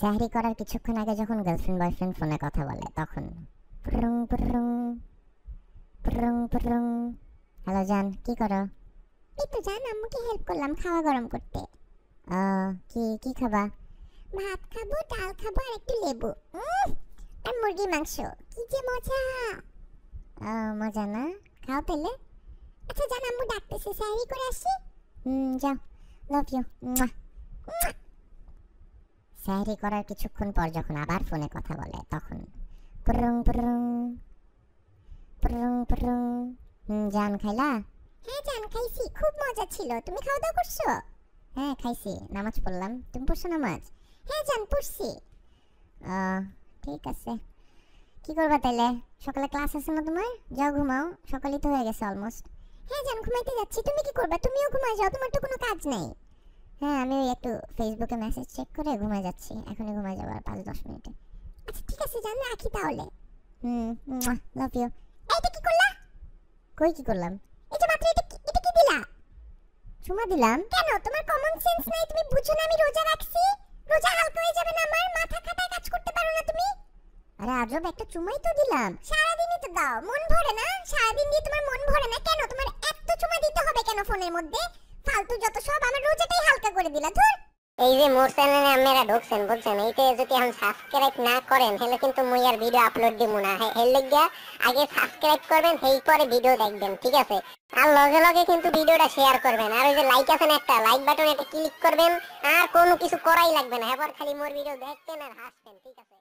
সাহরি করার কিছুক্ষণ আগে যখন গার্লফ্রেন্ড বয়ফ্রেন্ড ফোনে কথা বলে তখন পুরুং পুরুং পুরুং পুরুং। হ্যালো জান, কি করো? এই তো জান, আম্মুকে হেল্প করলাম খাওয়া গরম করতে। কি কি খাবা? ভাত খাবো, ডাল খাবো আর একটু লেবু। আর মুরগি মাংস। কি যে মজা! মজা না? খাও পেলে। আচ্ছা জান, আম্মু ডাকতেছে, সাহরি করে আসি। যাও, লাভ ইউ। সাহরি করার কিছুক্ষণ পর যখন আবার ফোনে কথা বলে তখন পুরুং পুরুং পুরুং পুরুং। জান খাইলা? হ্যাঁ জান খাইছি, খুব মজা ছিল। তুমি খাওয়া দাওয়া করছো? হ্যাঁ খাইছি, নামাজ পড়লাম। তুমি পড়ছো নামাজ? হ্যাঁ জান পড়ছি। ঠিক আছে, কি করবা তাইলে? সকালে ক্লাস আছে না তোমার? যাও ঘুমাও, সকালই তো হয়ে গেছে অলমোস্ট। হ্যাঁ জান ঘুমাইতে যাচ্ছি, তুমি কি করবা? তুমিও ঘুমাই যাও, তোমার তো কোনো কাজ নেই। হ্যাঁ আমি একটু ফেসবুকে মেসেজ চেক করে ঘুমাই যাচ্ছি, এখনই ঘুমাই যাবো আর 5-10 মিনিটে। আচ্ছা ঠিক আছে জান, রাখি তাহলে। Love you. এইটা কি করলা? কই কি করলাম? এই যে মাত্র এটা কি দিলা? চুমা দিলাম? কেন, তোমার কমন সেন্স নাই? তুমি বুঝো না আমি রোজা রাখছি? রোজা হালকা হয়ে যাবে না আমার? মাথা খাটায় কাজ করতে পারো না তুমি? আরে আজব, একটা চুমাই তো দিলাম। সারাদিনই তো দাও, মন ভরে না? সারাদিন দিয়ে তোমার মন ভরে না কেন? তোমার এত চুমা দিতে হবে কেন ফোনের মধ্যে? ফালতু যত সব, আমার রোজাটাই হালকা করে দিলা। ধুর। এই যে মোর চ্যানেলে আপনারা ঢুকছেন বুঝছেন, এইতে যদি এখন সাবস্ক্রাইব না করেন তাহলে কিন্তু মুই আর ভিডিও আপলোড দিব না। এর লাগিয়া আগে সাবস্ক্রাইব করবেন, সেই পরে ভিডিও দেখবেন, ঠিক আছে? আর লগে লগে কিন্তু ভিডিওটা শেয়ার করবেন। আর ওই যে লাইক আছে না, একটা লাইক বাটন, এটা ক্লিক করবেন। আর কোনো কিছু করাই লাগবে না, এবার খালি মোর ভিডিও দেখবেন আর হাসবেন, ঠিক আছে?